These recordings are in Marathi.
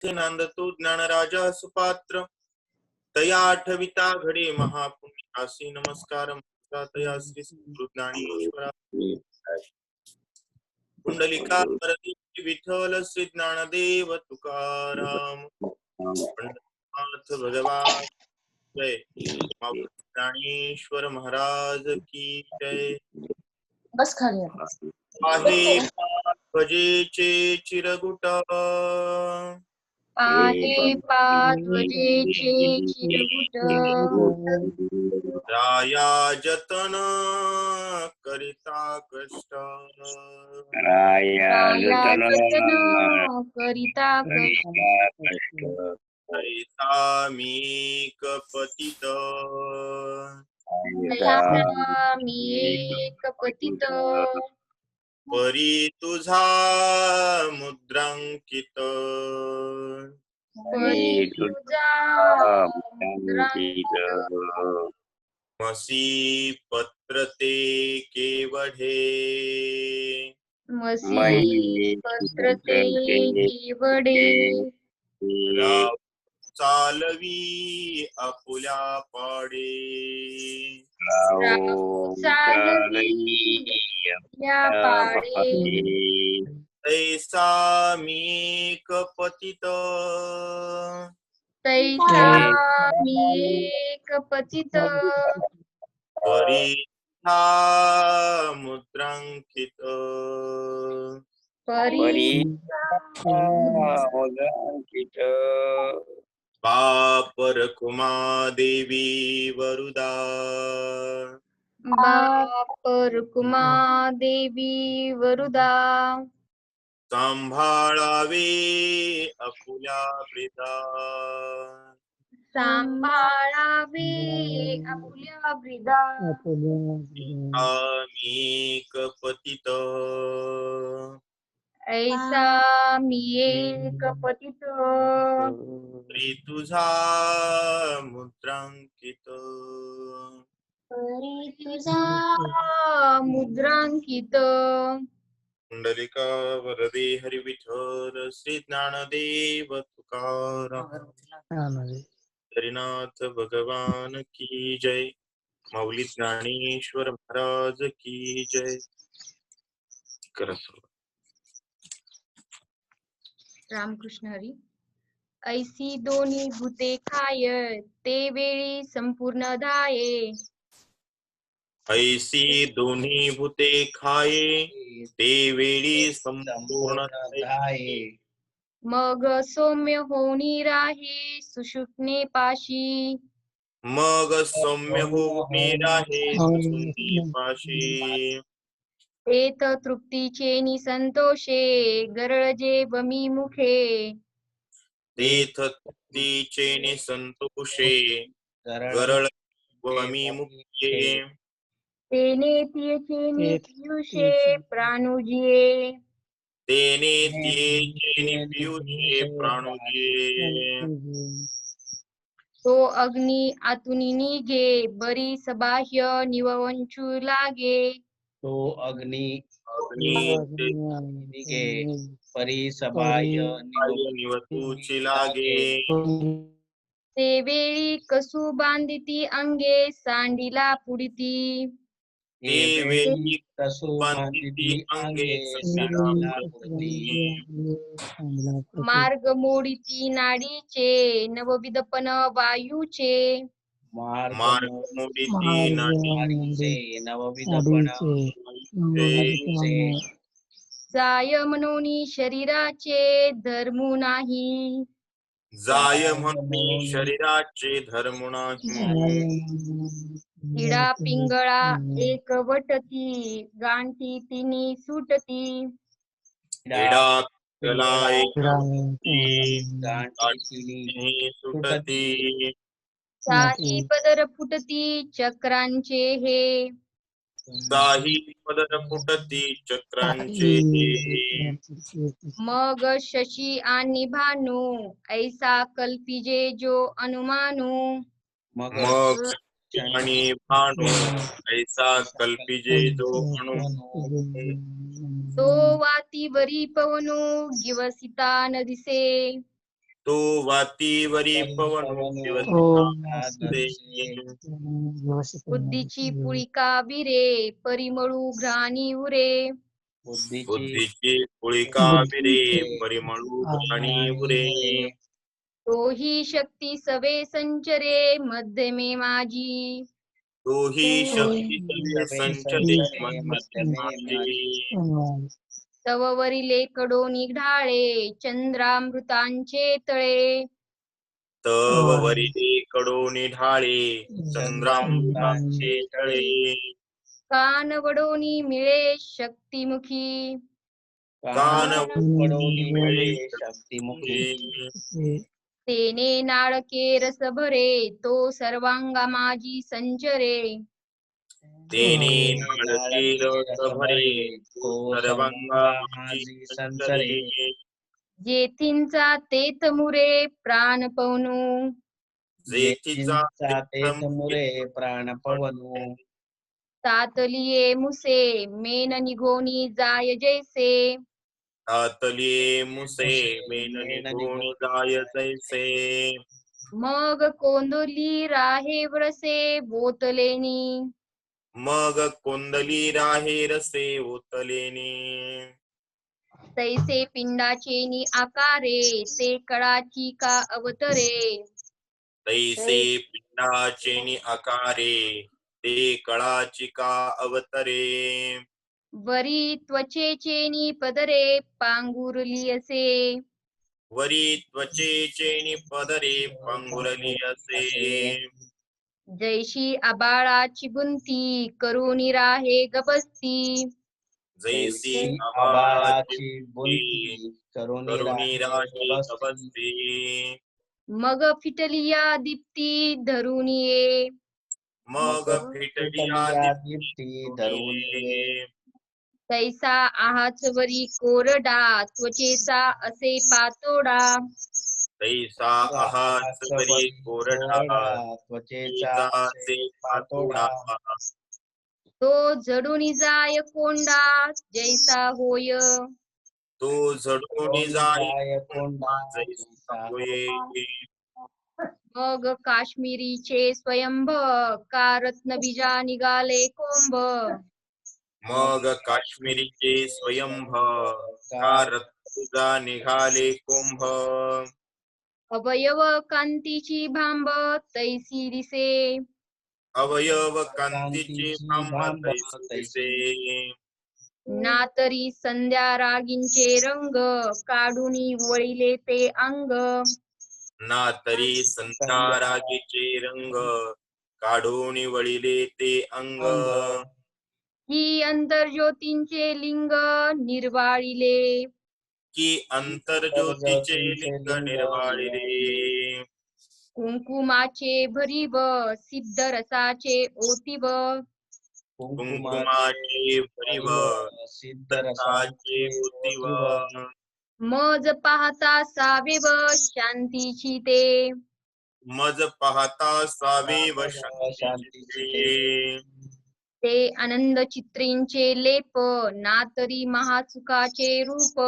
नांदतो ज्ञानराजा सुपात्र तया आठविता घडे महापुण्यासी नमस्कार तया श्री सद्गुरु ज्ञानेश्वरा कुंडलिका वरदी विठ्ठल श्री ज्ञानदेव तुकाराम पंढरीनाथ भगवान जय ज्ञानेश्वर महाराज की जय। बस खाली आहे भजेचे चिरगुट आहे पाचजेचे चिरगुट राया जतन करिता कष्ट राया जतन करिता कष्ट ऐसा मी कपतित मी एक पतित परी तुझा मुद्रांकित परी तुझा मसी पत्र ते केवढे मसी पत्र ते केवडे राव चालवी आपुल्या पाडे चालवी या पाडे ऐसा मी कपतित तैसा मी एक पतित परी मुद्रांकित परी बापर कुमा देवी वरुदा बापर कुमा देवी वरुदा सांभाळावे आपुल्या वृदा सांभाळावे आपुल्या वृदा आम्ही कपतित ऐसा मी एक पतित परी तुझा मुद्रांकित परी तुझा मुद्रांकित कुंडलिका वरदे हरी विठ्ठल श्री ज्ञानदेव तुकाराम हरिनाथ भगवान की जय। माऊली ज्ञानेश्वर महाराज की जय। रामकृष्ण हरी। ऐसी दोन्ही भूते खाय ते वेळी संपूर्ण धाये ऐसी दोन्ही भूते खाये ते वेळी संपूर्ण धाये मग सौम्य होणी राहे सुषुप्ने पाशी मग सौम्य होणे राहे सुषुप्ती पाशी तेथ तृप्तीचे निसंतोषे गरळजे बमी मुखे तेथ तृप्तीचे निसंतोषे गरळ वमी मुखे तेने तियचे पियुषे प्राणुजिये तेने तियेचे पियुषे प्राणुजिये तो अग्नी आतुनी निघे बरी सबाह्य निववंचू लागे तो अग्नि निघे परी सबाह्य निवतूची लागे ते वेळी कसू बांधिती अंगे सांडीला पुडिती ते वेळी कसू बांधिती अंगे सांडीला पुडिती मार्ग मोडिती नाडीचे नवविधपन वायूचे मार्ग मोडीती नाडीचे नवविधपण जाय मनोनी शरीराचे धर्मू नाही जाय म्हणून शरीराचे धर्म नाही किडा पिंगळा एक वटती गांठी तिनी सुटती किडा पिंगळा सुटती काही पदर फुटती चक्रांचे हे काही पदर फुटती चक्रांचे मग शशी आणि भानू ऐसा कल्पिजे जो अनुमानू मग आणि भानू ऐसा कल्पिजे जो अणु तो वातीवरी पवनो गिवसिता न दिसे तो वातीवरी पवनो व्यवस्थिते. बुद्धीची पुळिका बिरे परिमळू घ्राणी उरे बुद्धीची पुळिका विरे परिमळू आणि उरे तोही शक्ती सवे संचरे मध्यमे माझी तोही शक्ती सवे संचरे मध्यमे माझी तव वरिले कडोनी ढाळे चंद्रामृतांचे तळे तव वरिले कडोनी ढाळे चंद्रामृतांचे तळे कान वडोनी मिळे शक्तिमुखी कान पडोनी मिळे शक्तिमुखी तेने नाळके रस भरे तो सर्वांगा माझी संचरे तेने नाळके रस भरे तो सर्वांगा माझी संचरे जेथींचा तेथ मुरे प्राण पवनू जेथीचा तेथ मुरे प्राण पवनू तातलिये मुसे मेन निघोनी जाय जैसे तातलिये मुसे मेन निघोणी जाय जैसे मग कोंदोली राहे वरसे बोतलेनी मग कोंदली राहे रसे ओतलेनी तैसे पिंडाचे नि आकारे ते कळाची का अवतरे तैसे पिंडाचे नि आकारे ते कळाचिका अवतरे वरी त्वचेचे नि पदरे पांगुरली असे वरी त्वचेचे नि पदरे पांघुरली असे जैशी आबाळाची बुंती करुणी राहे गबसती जैसी आबाळाची बुंती करुणी राशी गबसती मग फिटलिया दीप्ती धरून ये मग फिटलिया दीप्ती धरून ये तैसा आहाच वरी कोरडा त्वचेचा असे पातोडा तैसा आहाच वरी कोरडा त्वचेचा से पातोडा तो जडून जाय कोंडा जैसा होय तो झडून जाय कोंडा जैसा होय मग काश्मीरीचे स्वयंभ का रत्न बीजा निघाले कोंभ मग काश्मीरीचे स्वयंभ का रत्नबीजा निघाले कुंभ अवयव कांतीची भांब तैसी दिसे अवयव कांतीचे भांब तैसे दिसे ना तरी संध्या रागींचे रंग काढूनी वळिले ते अंग ना तरी संध्या रागीचे रंग काढून वळिले ते अंग ही अंतर्ज्योतींचे लिंग निर्वाळिले की अंतर्ज्योतीचे लिंग निर्वाळिले कुंकुमाचे भरीव सिद्ध रसाचे ओतीव कुंकुमाचे भरीव सिद्धरसाचे ओतीव मज पाहता सावेव शांतीची ते मज पाहता सावे व शांतीचे ते आनंद चित्रींचे लेप ना तरी महासुखाचे रूप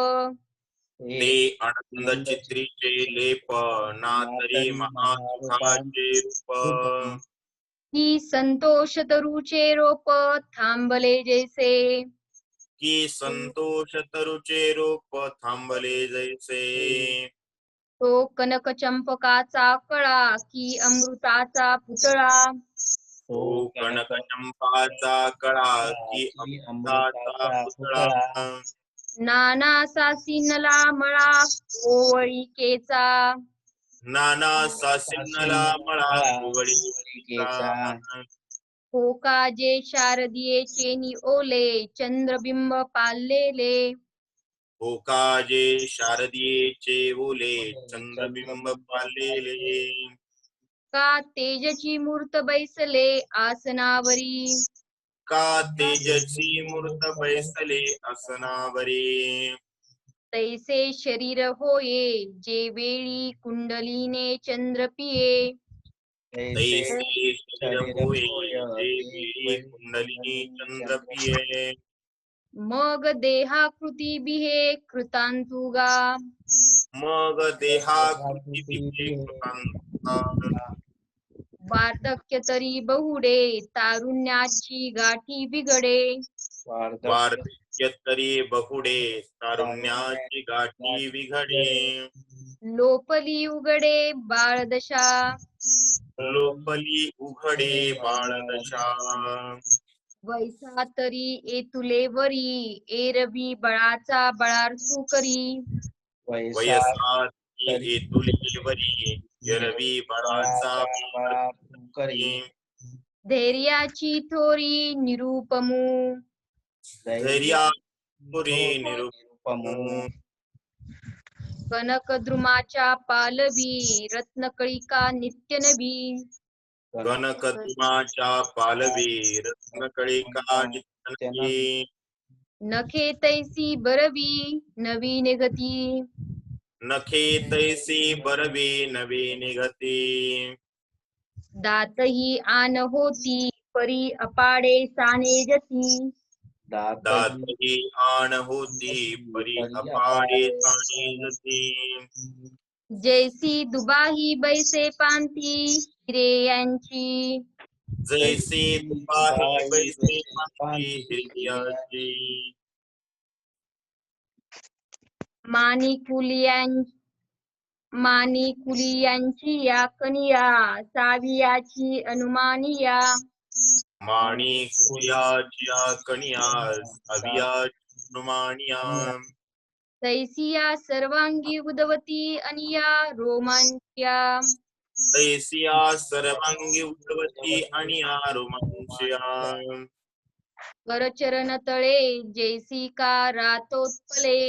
ते आनंद चित्रीचे लेप ना तरी महासुखाचे रूप ही संतोष तरुचे रोप थांबले जैसे की संतोष तरुचे रूप थांबले जैसे तो कनक चंपकाचा कळा की अमृताचा पुतळा तो कनक चंपाचा कळा की अमृताचा पुतळा नाना सासिनला मळा कोवळिकेचा नाना सासिन्नला मळा कुवळीचा होका जे शारदीयेचे नि ओले चंद्रबिंब पाललेले होकाजे शारदीयेचे ओले चंद्रबिंब पालेले का तेजची मूर्त बैसले आसनावरी का तेजसी मूर्त बैसले आसनावरी तैसे शरीर होये जे वेळी कुंडलीने चंद्र पिये तैसे शरीर होय जे वेळी कुंडलिनी चंद्र पिये मग देहाकृती बिहे कृतांतुगा मग देहाकृती कृतांता वार्धक्य तरी बहुडे तारुण्याची गाठी बिघडे वार्धक्य तरी बहुडे तारुण्याची गाठी विघडे लोपली उघडे बाळदशा लोपली उघडे बाळदशा वैसा तरी येतुले वरी एरवी बळाचा बळार्थू करी वयसात येतुले वरी यरवी बळाचा करी धैर्याची थोरी निरूपमू धैर्या पुरी निरूपमू कनकद्रुमाच्या पालवी रत्नकळिका नित्य नवी कनकद्रुमाच्या पालवी रत्नकळिका नित्यनवी नखे तैसी बरवी नवी निगती नखे तैसी बरवी नवी निगती दातही आन होती परी अपाडे साने जती दातही आण होती परी अपाडे ताणी जती जैसी दुबाही बैसे पांती हिरे यांची जैसे दुपाही बैसे पांती हिरयाची मानी कुलियांची या कनिया सावियाची अनुमानिया माणी कुयाच्या कनिया अवियाची अनुमानिया तैसिया सर्वांगी उदवती अनिया रोमांच्या तैसिया सर्वांगी उद्भवती आणि रोमांचया करचरण तळे जैसी का रातोत्पले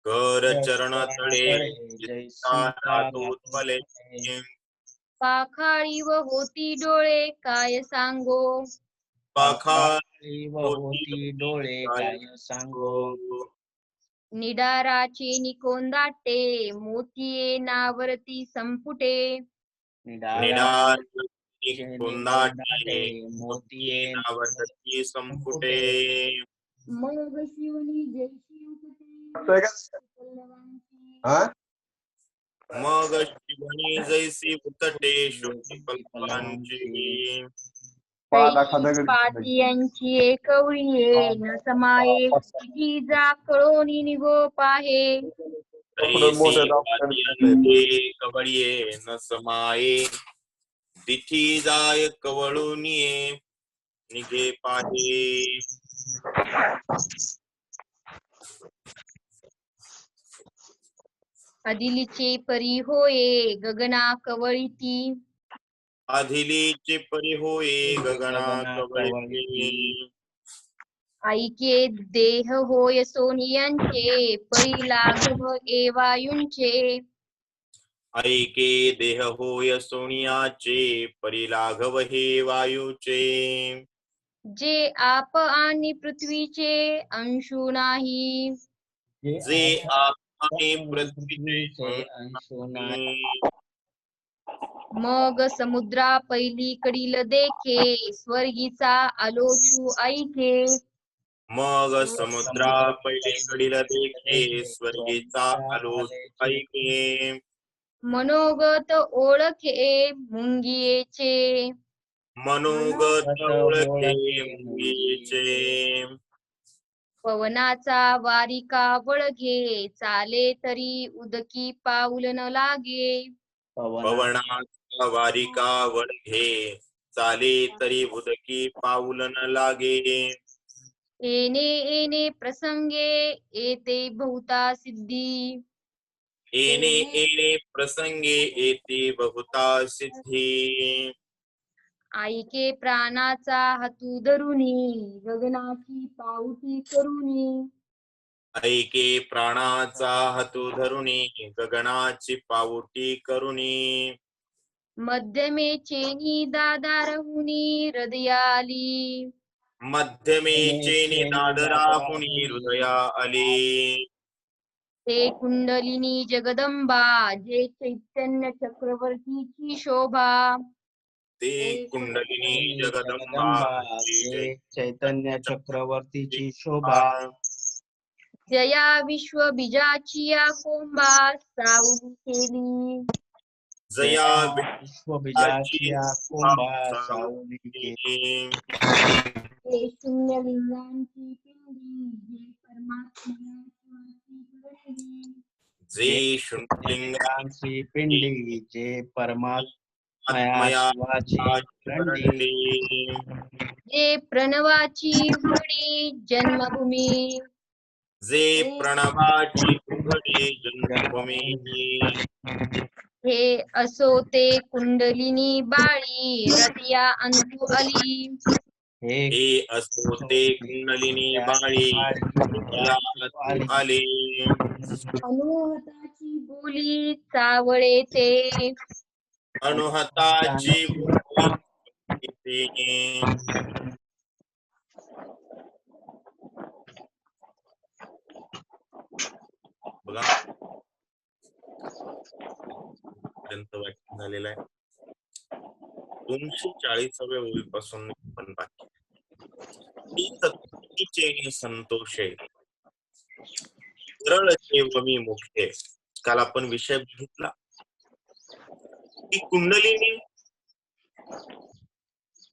कर चरण तळे रातोत्पले पाखाळी व होती डोळे काय सांगो पाखाळी होती डोळे काय सांगो निडाराचे निकोंदाटे मोतिये नावरती संपुटे निडार कोंदाटे मोतिये नावरती संपुटे मग शिवनी जैसी उठते मग शिवणी जैसी उतटे शुद्धी पल्पांची पातियांची एकवळीये न समाये तिची जा कळोनी निगो पाहे तैसी पातियांचे कवळिये न समाये तिथी जाय कवळून ये निघे पाहे अदिलीचे परी होये गगना कवळीती आधिलीचे परी होये गगना कवळी ऐके देह होय सोनियांचे परी लाघव एवायुंचे ऐके देह होय सोनियाचे परिलाघव हे वायूचे जे आप आणि पृथ्वीचे अंशु नाही जे आप आणि पृथ्वीचे अंशु मग समुद्रा पहिलीकडील देखे स्वर्गीचा आलोचू ऐके मग समुद्रा पलीकडील देखे स्वर्गीचा आलोक ऐके मनोगत ओळखे मुंगियेचे मनोगत ओळखे मुंगीचे पवनाचा वारिका वळघे चाले तरी उदकी पाऊल न लागे पवनाचा वारिका वळघे चाले तरी उदकी पाऊल न लागे येणे येणे प्रसंगे येते बहुता सिद्धी येणे येणे प्रसंगे येते बहुता सिद्धी ऐके प्राणाचा हातू धरुनी गगनाची पाऊती करुनी ऐके प्राणाचा हातू धरुनी गगनाची पाऊटी करुनी मध्यमेचे दादारहुनी हृदयाली मध्यमेचे निनाद राहुनी हृदया आले ते कुंडलिनी जगदंबा जे चैतन्य चक्रवर्तीची शोभा ते कुंडलिनी जगदंबा चैतन्य चक्रवर्तीची शोभा जया विश्वबीजाची या कोंबा सावली केली. जया विश्वबीजाची या कुंभा सावली केली. हे शून्यलिंगांची पिंडी जे परमात्म्या शिवाची गंडी. जे शून्यलिंग लिंगांची पिंडी जे परमात्मया आत्मया शिवाची गंडी. गंडी. जे प्रणवाची होडी जन्मभूमी. जे प्रणवाची उघडी जन्मभूमी. हे असो ते कुंडलिनी बाळी रतिया अंतु अली. हे असो ते कुंडलिनी बाळी या अंतु आली. अनुहताची बोली चावळे ते. अनुहताची बोली बघा पर्यंत वाचन झालेलं आहे. 240व्या ओळीपासून पण बाकी. संतोषे सरळ मी मुख्य. काल आपण विषय बघितला की कुंडलिनी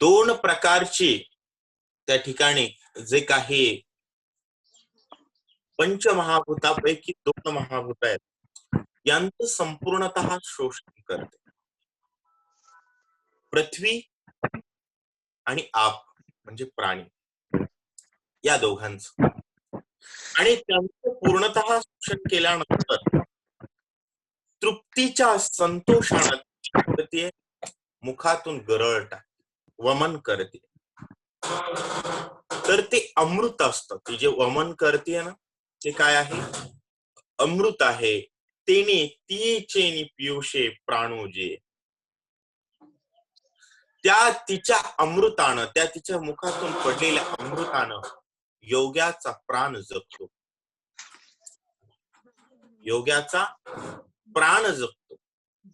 दोन प्रकारची त्या ठिकाणी जे काही पंचमहाभूतापैकी 2 महाभूत आहेत यांचं संपूर्णतः शोषण करते. पृथ्वी आणि आप म्हणजे प्राणी या दोघांचं. आणि त्यांचं पूर्णतः शोषण केल्यानंतर तृप्तीच्या संतोषाने मुखातून गरळ टाकते, वमन करते. तर ते अमृत असतं. ती जे वमन करते ना ते काय आहे? अमृत आहे. तेने तीचेनी पियुषे प्राणोजे. त्या तिच्या अमृतानं, त्या तिच्या मुखातून पडलेल्या अमृतानं योग्याचा प्राण जगतो. योग्याचा प्राण जगतो.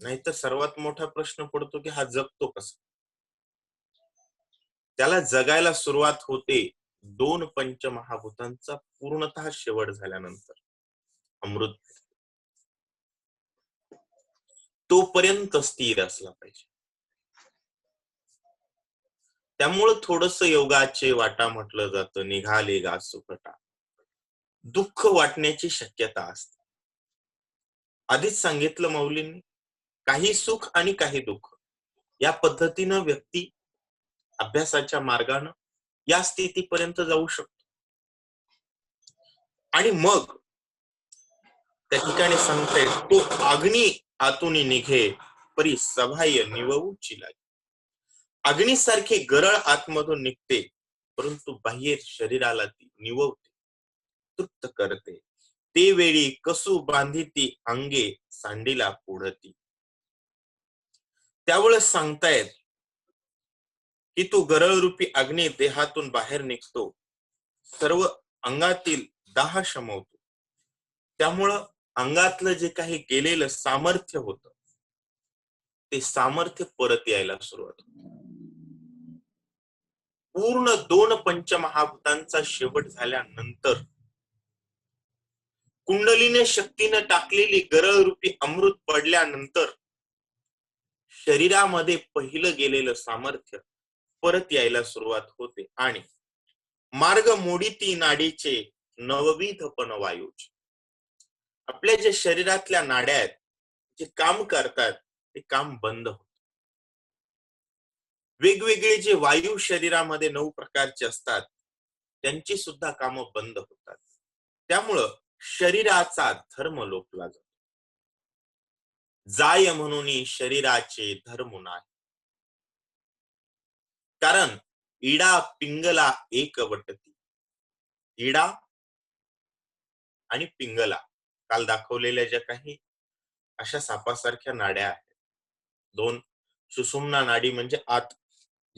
नाहीतर सर्वात मोठा प्रश्न पडतो की हा जगतो कसा? त्याला जगायला सुरुवात होते 2 पंचमहाभूतांचा पूर्णतः शेवट झाल्यानंतर. अमृत तोपर्यंत स्थिर असला पाहिजे. त्यामुळे थोडस योगाचे वाटा म्हटलं जातं. निघाले गा सुखटा. दुःख वाटण्याची शक्यता असते. आधीच सांगितलं मौलींनी, काही सुख आणि काही दुःख या पद्धतीनं व्यक्ती अभ्यासाच्या मार्गाने या स्थितीपर्यंत जाऊ शकतो. आणि मग त्या ठिकाणी सांगताय तो अग्नी आतून निघे परी सभाय निवऊची लागे. अग्नीसारखी गरळ आतमधून निघते परंतु बाह्य शरीराला ती निववते, तृप्त करते. ते वेळी कसू बांधिती अंगे सांडीला पुढती. त्यावेळेस सांगतायत की तो गरळ रूपी अग्नी देहातून बाहेर निघतो, सर्व अंगातील दाह शमवतो. त्यामुळं अंगातलं जे काही गेलेलं सामर्थ्य होतं ते सामर्थ्य परत यायला सुरुवात होते. पूर्ण 2 पंचमहाभूतांचा शेवट झाल्यानंतर कुंडलीने शक्तीने टाकलेली गरळ रूपी अमृत पडल्यानंतर शरीरामध्ये पहिलं गेलेलं सामर्थ्य परत यायला सुरुवात होते आणि मार्ग मोडीती नाडीचे नवविध पण वायूचे. आपल्या जे शरीरातल्या नाड्या आहेत जे काम करतात ते काम बंद होत. वेगवेगळे जे वायू शरीरामध्ये 9 प्रकारचे असतात त्यांची सुद्धा कामं बंद होतात. त्यामुळं शरीराचा धर्म लोपला जातो. जाय म्हणून शरीराचे धर्म नाही. कारण इडा पिंगला एक वटती. इडा आणि पिंगला काल दाखवलेल्या ज्या काही अशा सापासारख्या नाड्या आहेत. 2 सुषुम्ना नाडी म्हणजे आत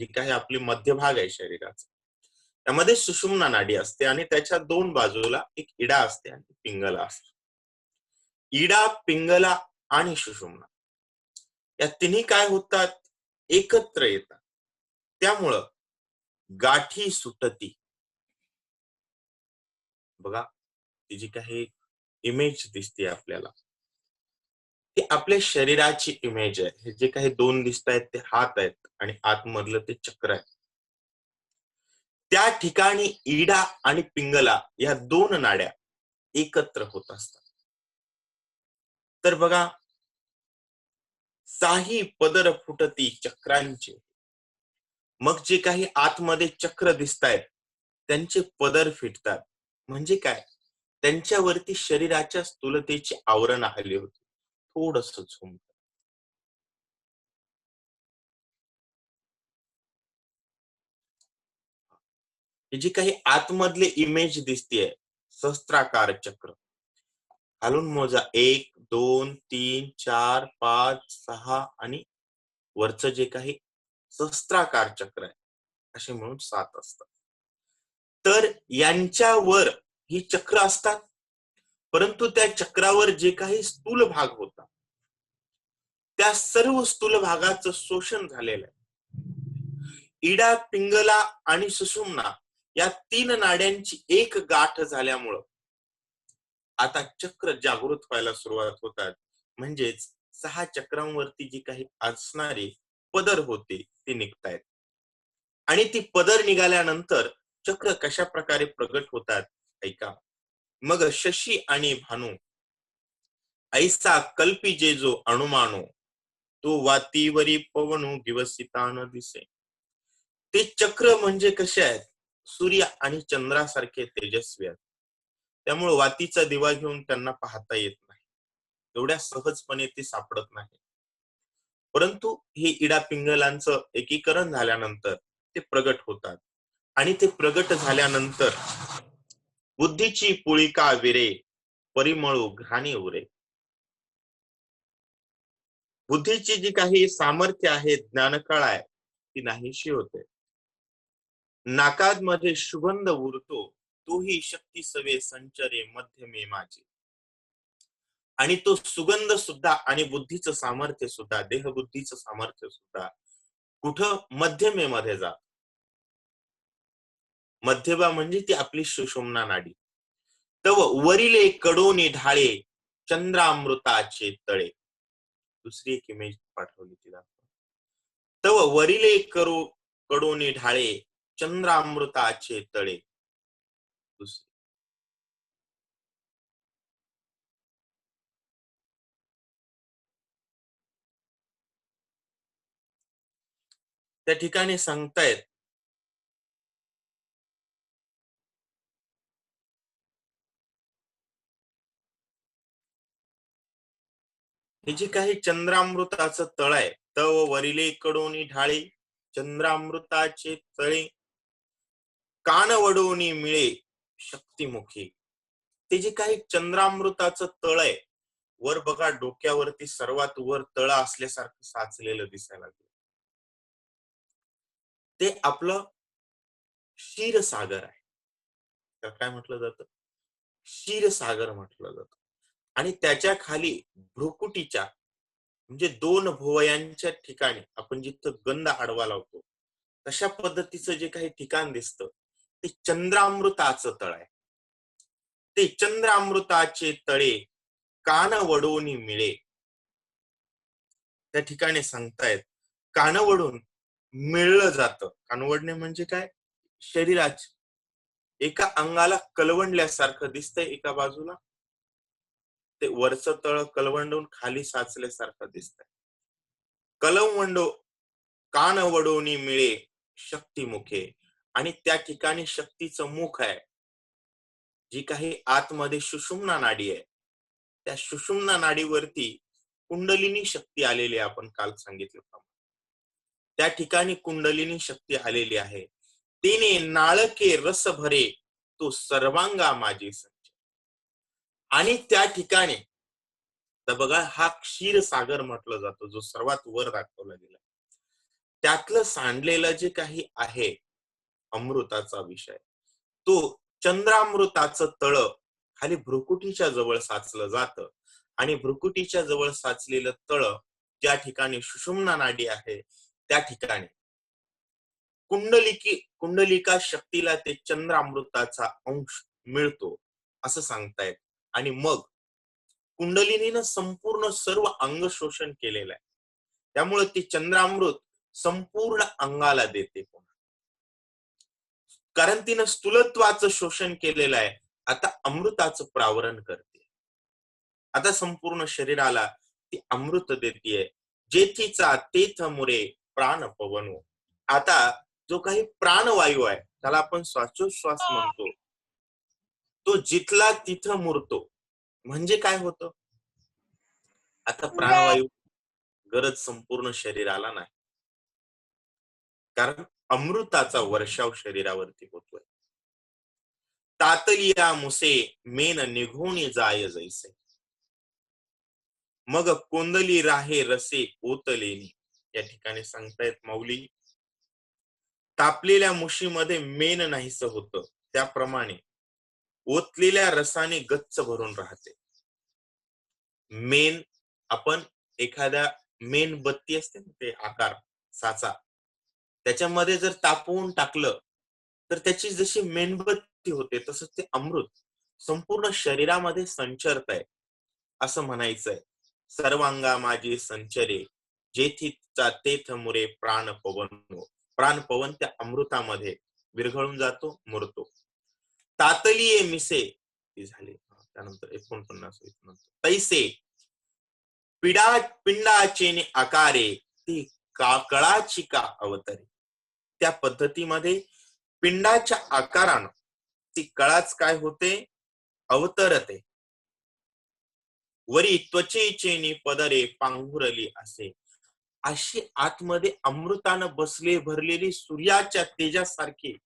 जी काही आपली मध्यभाग आहे शरीराचा त्यामध्ये सुषुम्ना नाडी असते आणि त्याच्या 2 बाजूला एक इडा असते आणि पिंगला असते. इडा, पिंगला आणि सुषुम्ना या तिन्ही काय होतात? एकत्र येतात. त्यामुळं गाठी सुटती. बघा ती जी काही इमेज दिसते आपल्याला, ती आपल्या शरीराची इमेज आहे. हे जे काही दोन दिसत आहेत ते हात आहेत आणि आतमधलं ते चक्र आहे. त्या ठिकाणी इडा आणि पिंगला या दोन नाड्या एकत्र होत असतात. तर बघा, साही पदर फुटती चक्रांचे. मग जे काही आतमध्ये चक्र दिसतायत त्यांचे पदर फिटतात. म्हणजे काय, त्यांच्यावरती शरीराच्या स्थूलतेची आवरण आली होती. थोडस झूम. हे जी काही आतमधले इमेज दिसतीये, सहस्त्राकार चक्र, खालून मोजा 1 2 3 4 5 6 आणि वरचं जे काही सहस्त्राकार चक्र आहे असे म्हणून 7 असतात. तर यांच्यावर ही चक्र असतात, परंतु त्या चक्रावर जे काही स्थूल भाग होता त्या सर्व स्थूल भागाचं शोषण झालेलं आहे. इडा, पिंगला आणि सुषुम्ना या 3 नाड्यांची एक गाठ झाल्यामुळं आता चक्र जागृत व्हायला सुरुवात होतात. म्हणजेच 6 चक्रांवरती जी काही असणारी पदर होते ती निघतायत. आणि ती पदर निघाल्यानंतर चक्र कशा प्रकारे प्रगट होतात ऐका. मग शशी आणि भानू ऐसा कल्पी जे जो अणुमानो, तो वातीवरी पवनू दिवसिता न दिसे. ते चक्र म्हणजे कसे आहेत, सूर्य आणि चंद्रासारखे तेजस्वी आहेत. त्यामुळे वातीचा दिवा घेऊन त्यांना पाहता येत नाही, एवढ्या सहजपणे ते सापडत नाही. परंतु हे इडा पिंगलांचं एकीकरण झाल्यानंतर ते प्रगट होतात. आणि ते प्रगट झाल्यानंतर बुद्धीची पुळिका विरे, परिमळू घाणी उरे. बुद्धीची जी काही सामर्थ्य आहे, ज्ञानकळा आहे, ती नाहीशी होते. नाकामध्ये सुगंध उरतो, तोही शक्ती सवे संचरे मध्यमे माझे. आणि तो सुगंध सुद्धा आणि बुद्धीचं सामर्थ्य सुद्धा, देहबुद्धीचं सामर्थ्य सुद्धा कुठं मध्यमेमध्ये जात. मध्यमा म्हणजे ती आपली सुषुम्ना नाडी. तव वरिले कडोनी ढाळे चंद्रामृताचे तळे. दुसरी एक इमेज पाठवली तिला. तव वरिले कडोनी ढाळे चंद्रामृताचे तळे. दुसरी. त्या ठिकाणी सांगतायत हे जे काही चंद्रामृताचं तळ आहे, तव वरिले कडोनी ढाळे चंद्रामृताचे तळे, कान वडोनी मिळे शक्तिमुखी. ते जे काही चंद्रामृताचं तळ आहे, वर बघा डोक्यावरती सर्वात वर तळ असल्यासारखं साचलेलं दिसायला लागलं. ते आपलं क्षीरसागर आहे. तर काय म्हटलं जातं, क्षीरसागर म्हटलं जातं. आणि त्याच्या खाली भ्रुकुटीच्या म्हणजे 2 भुवयांच्या ठिकाणी आपण जिथं गंध आडवा लावतो तशा पद्धतीचं जे काही ठिकाण दिसतं ते चंद्रामृताचं तळ आहे. ते चंद्रामृताचे तळे कान वडोनी मिळे. त्या ठिकाणी सांगतायत कानवडून मिळलं जातं. कानवडणे म्हणजे काय, शरीराच एका अंगाला कलवंडल्यासारखं दिसतंय एका बाजूला, ते वरचं तळ कलवंडून खाली साचल्यासारखं दिसतंय. कलवंडो कान वडोनी मिळे शक्ती मुखे. आणि त्या ठिकाणी शक्तीचं मुख आहे. जी काही आतमध्ये सुषुम्ना नाडी आहे, त्या सुषुम्ना नाडीवरती कुंडलिनी शक्ती आलेली आहे. आपण काल सांगितलं त्या ठिकाणी कुंडलिनी शक्ती आलेली आहे. तिने नाळके रस भरे तो सर्वांगा माझी संच. आणि त्या ठिकाणी तर बघा हा क्षीरसागर म्हटलं जातो, जो सर्वात वर दाखवला गेला. त्यातलं सांडलेलं जे काही आहे अमृताचा विषय, तो चंद्रामृताचं तळ खाली भ्रुकुटीच्या जवळ साचलं जातं. आणि भ्रुकुटीच्या जवळ साचलेलं तळ ज्या ठिकाणी सुषुम्ना नाडी आहे त्या ठिकाणी कुंडलिका शक्तीला ते चंद्रामृताचा अंश मिळतो. असं सांगतायत. आणि मग कुंडलिनीनं संपूर्ण सर्व अंग शोषण केलेलं आहे. त्यामुळे ती चंद्रामृत संपूर्ण अंगाला देते. कारण तिनं स्थूलत्वाचं शोषण केलेलं आहे. आता अमृताचं प्रावरण करते. आता संपूर्ण शरीराला ती अमृत देतीये. जेथीचा तेथ मुरे प्राण पवनो. आता जो काही प्राणवायू आहे त्याला आपण श्वासोश्वास म्हणतो, तो जिथला तिथं मुरतो. म्हणजे काय होतं, आता प्राणवायू गरज संपूर्ण शरीराला नाही, कारण अमृताचा वर्षाव शरीरावरती होतोय. तातलिया मुसे मेन निघून जाय जैसे, मग कोंदली राहे रसे ओतलेनी. या ठिकाणी सांगतायत माऊली, तापलेल्या मुशीमध्ये मेन नाहीस होतं, त्याप्रमाणे ओतलेल्या रसाने गच्च भरून राहते. मेन, आपण एखाद्या मेणबत्ती असते ना, ते आकार साचा, त्याच्यामध्ये जर तापवून टाकलं तर त्याची जशी मेणबत्ती होते, तसंच ते अमृत संपूर्ण शरीरामध्ये संचरत आहे असं म्हणायचंय. सर्वांगा माझी संचरे जेथीचा तेथ मुरे प्राण पवन. प्राण पवन त्या अमृतामध्ये विरघळून जातो, मुरतो. तातलिये मिसे झाले. त्यानंतर 49 तैसे पिंडाचे आकारे ती कळाची का अवतरे. त्या पद्धतीमध्ये पिंडाच्या आकारानं ती कळाच काय होते, अवतरते. वरी त्वचेचे पदरे पांघुरली असे. अशी आतमध्ये अमृतानं बसले भरलेली सूर्याच्या तेजासारखी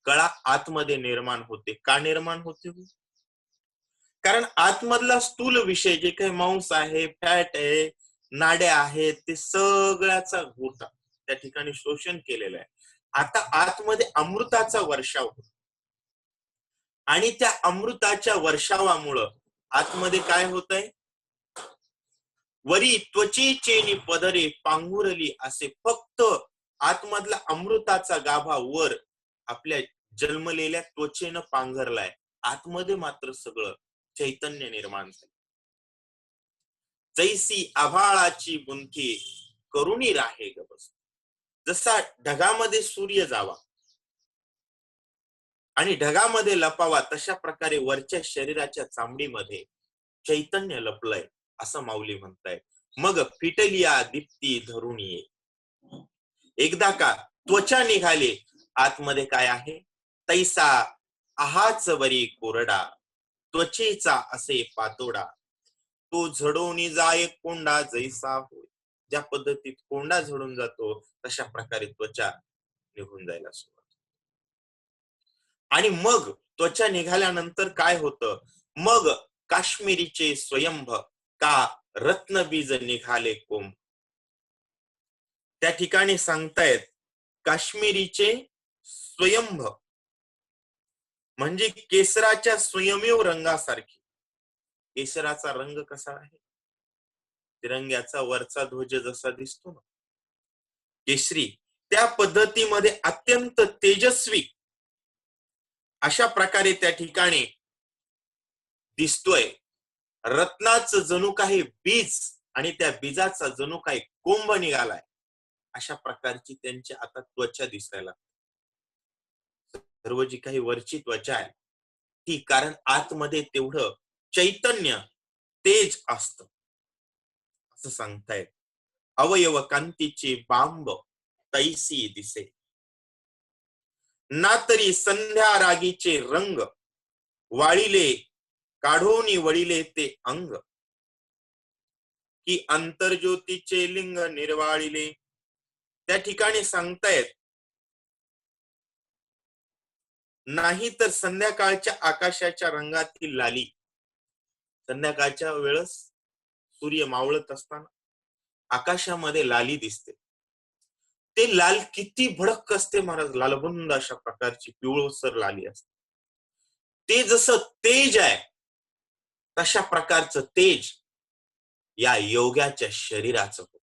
कळा आतमध्ये निर्माण होते. का निर्माण होते? कारण आतमधला स्थूल विषय जे काही मांस आहे, फॅट आहे, नाड्या आहेत, ते सगळ्याचा गोटा त्या ठिकाणी शोषण केलेलं आहे. आता आतमध्ये अमृताचा वर्षाव होतो आणि त्या अमृताच्या वर्षावामुळं आतमध्ये काय होतंय, वरी त्वचेचे पदरे पांघुरली असे. फक्त आतमधला अमृताचा गाभा वर आपल्या जन्मलेल्या त्वचेनं पांघरलाय. आतमध्ये मात्र सगळं चैतन्य निर्माण झालं. जैसी आभाळाची बुंथी करुणी राहे गबस. जसा ढगामध्ये सूर्य जावा आणि ढगामध्ये लपावा, तशा प्रकारे वरच्या शरीराच्या चामडीमध्ये चैतन्य लपलंय असं माऊली म्हणताय. मग फिटलिया दीप्ती धरून ये. एकदा का त्वचा निघाले, आतमध्ये काय आहे, तैसा आहाच वरी कोरडा त्वचेचा असे पातोडा. तो झडवणी जाय कोंडा जैसा होय. ज्या पद्धतीत कोंडा झडून जातो, तशा प्रकारे त्वचा निघून जायला सुरुवात. आणि मग त्वचा निघाल्यानंतर काय होतं, मग काश्मीरीचे स्वयंभ का रत्नबीज निघाले कोंब. त्या ठिकाणी सांगतायत काश्मीरीचे स्वयंभ म्हणजे केसराच्या स्वयंमेव रंगासारखी. केसराचा रंग कसा आहे, तिरंग्याचा वरचा ध्वज जसा दिसतो ना, केसरी, त्या पद्धतीमध्ये अत्यंत तेजस्वी अशा प्रकारे त्या ठिकाणी दिसतोय. रत्नाचं जणू काही बीज आणि त्या बीजाचा जणू काही कोंब निघालाय, अशा प्रकारची त्यांची आता त्वचा दिसायला. सर्व जी काही वरची त्वचा आहे ती, कारण आतमध्ये तेवढं चैतन्य तेज असत असं सांगतायत. अवयव कांतीची बांब तैसी दिसे, ना तरी संध्या रागीचे रंग वाळिले काढोनी वळिले ते अंग. की अंतर्ज्योतीचे लिंग निर्वाळिले. त्या ठिकाणी सांगतायत, नाही तर संध्याकाळच्या आकाशाच्या रंगातील लाली, संध्याकाळच्या वेळेस सूर्य मावळत असताना आकाशामध्ये लाली दिसते. ते लाल किती भडक असते महाराज, लालबुंद अशा प्रकारची पिवळसर लाली असते. ते जसं तेज आहे, तशा प्रकारचं तेज या योग्याच्या शरीराचं होत.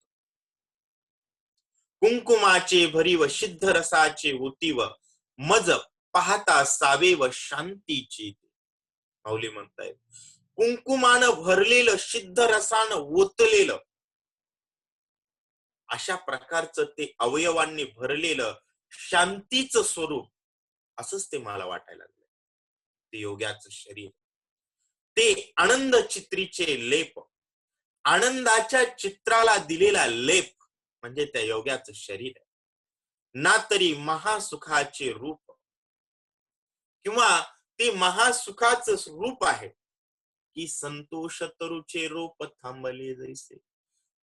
कुंकुमाचे भरीव सिद्ध रसाचे होतीव, मज पाहता सावेव शांतीची. माऊली म्हणतायत. कुंकुमानं भरलेलं, सिद्ध रसानं ओतलेलं, अशा प्रकारचं ते अवयवांनी भरलेलं शांतीचं स्वरूप, असंच ते मला वाटायला लागलं. ते योग्याचं शरीर, ते आनंद चित्रीचे लेप, आनंदाच्या चित्राला दिलेला लेप म्हणजे त्या योग्याचं शरीर आहे. ना तरी महासुखाचे रूप, किंवा ते महासुखाचं रूप आहे की संतोष तरुचे रोप थांबले जैसे,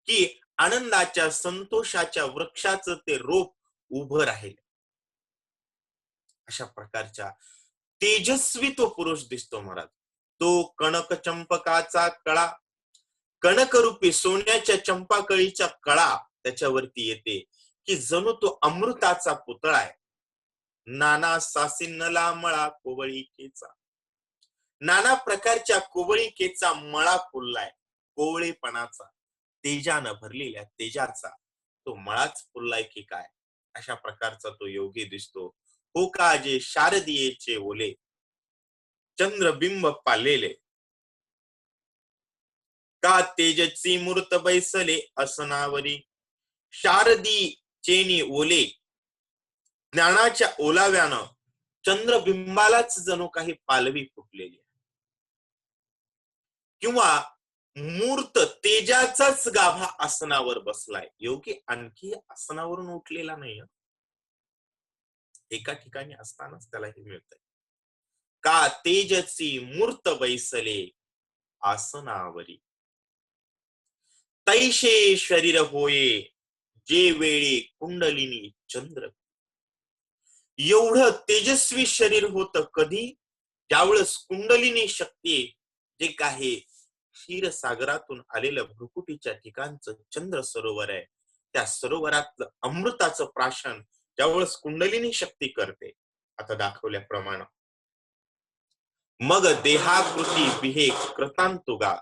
की आनंदाच्या संतोषाच्या वृक्षाचं ते रोप उभं राहील. अशा प्रकारच्या तेजस्वी तो पुरुष दिसतो महाराज. तो कणक चंपकाचा कळा, कणकरूपी सोन्याच्या चंपाकळीच्या कळा त्याच्यावरती येते की जणू तो अमृताचा पुतळा आहे. नाना सासिन्नला मळा कोवळीकेचा, नाना प्रकारच्या कोवळीकेचा मळा फुललाय. कोवळेपणाचा, तेजानं भरलेल्या तेजाचा तो मळाच फुललाय की काय, अशा प्रकारचा तो योगी दिसतो. हो का जे शारदीयेचे ओले, चंद्रबिंब पालेले, का तेजची मूर्त बैसले असनावरी. शारदी चेनी ओले, ज्ञानाच्या ओलाव्यानं चंद्रबिंबालाच जणू काही पालवी फुटलेली आहे, किंवा मूर्त तेजाचाच गाभा आसनावर बसलाय. योगी आणखी आसनावरून उठलेला नाही, एका ठिकाणी असतानाच त्याला हे मिळतंय. का तेजची मूर्त बैसले आसनावरी, तैशे शरीर होये जे वेळी कुंडलिनी चंद्र. एवढं तेजस्वी शरीर होतं कधी, ज्यावेळेस कुंडलिनी शक्ती, जे काही क्षीरसागरातून आलेलं भ्रुकुटीच्या ठिकाणचं चंद्र सरोवर आहे, त्या सरोवरातलं अमृताचं प्राशन ज्यावेळेस कुंडलिनी शक्ती करते, आता दाखवल्याप्रमाणे, मग देहाकृती बिहे कृतांतुगा,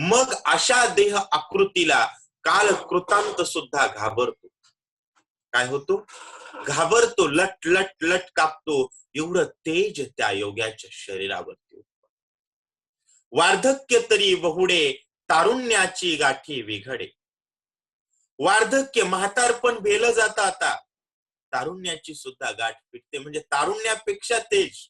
मग अशा देह आकृतीला काल कृतांत सुद्धा घाबरतो. काय होतो? घाबरतो, लट लट लट कापतो. एवढं तेज त्या योग्याच्या शरीरावरती. वार्धक्य तरी बहुडे तारुण्याची गाठी विघडे. वार्धक्य, म्हातारपण भेलं जातं, आता तारुण्याची सुद्धा गाठ पिटते. म्हणजे तारुण्यापेक्षा तेज.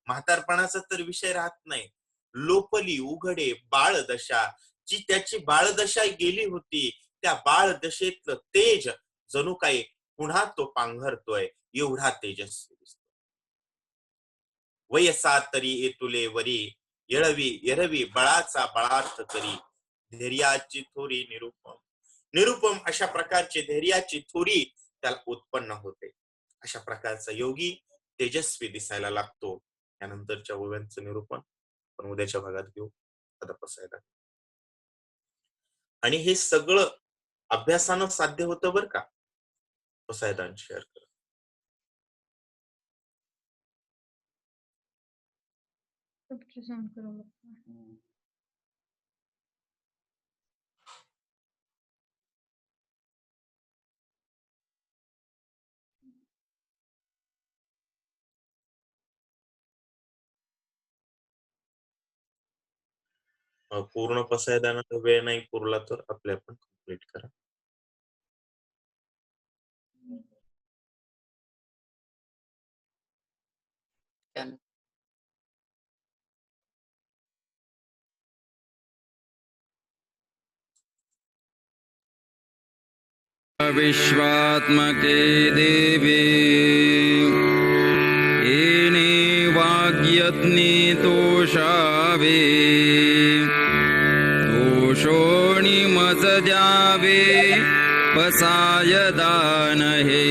म्हातारपणाचा तर विषय राहत नाही. लोपली उघडे बाळदशा, जी त्याची बाळदशा गेली होती, त्या बाळदशेतलं तेज जणू काही पुन्हा तो पांघरतोय, एवढा तेजस्वी दिसतो. वयसा तरी येतुले वरी, येळवी येरवी बळाचा बळार्थ करी, धैर्याची थोरी निरुपम. निरुपम अशा प्रकारची धैर्याची थोरी त्याला उत्पन्न होते. अशा प्रकारचा योगी तेजस्वी दिसायला लागतो. त्यानंतरच्या ओव्यांचं निरूपण पण उद्याच्या भागात घेऊ. आता पसायदान, आणि हे सगळं अभ्यासानं साध्य होतं बरं का. पसायदान शेअर करा. पूर्ण पसायदानाचा वेळ नाही पुरला तर आपले आपण कंप्लीट करा. विश्वात्मके देवे येने वाग्यज्ञे तोषावे, तोषोणी मज द्यावे पसायदान हे.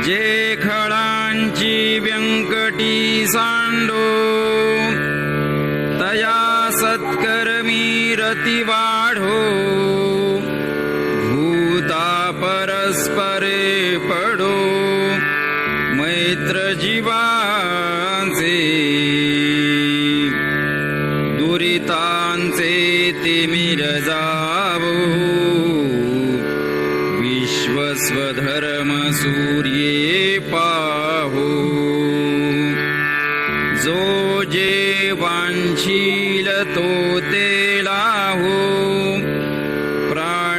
जे खळांची व्यंकटी सांडो, तया सत्कर्मी रती वाढो. परस्परे पडो मैत्र जीवांचे, दुरितांचे तिमिर जावो. विश्वस्वधर्म सूर्ये पाहो,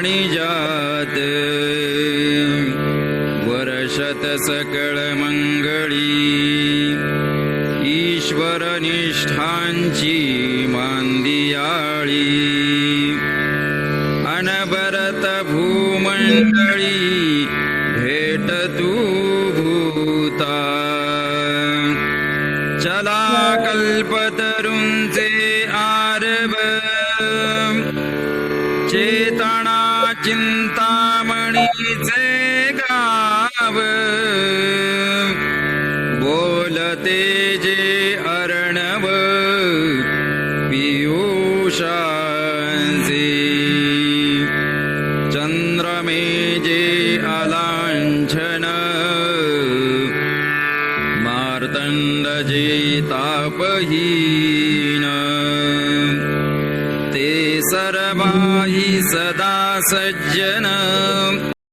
वाणिजात वर्षत सकळ मंगळी ईश्वर निष्ठांची मांदियाळी अनबरत भूमंडळी भेट तू भूता चला कल्पतरुंचे आरव चेतना चिंतामणीचे गाव बोलते जे अर्णव पियुषांचे चंद्रमे जे अलांछन मार्तंड जे तापहीन ते सर्वाही सदा सज्जन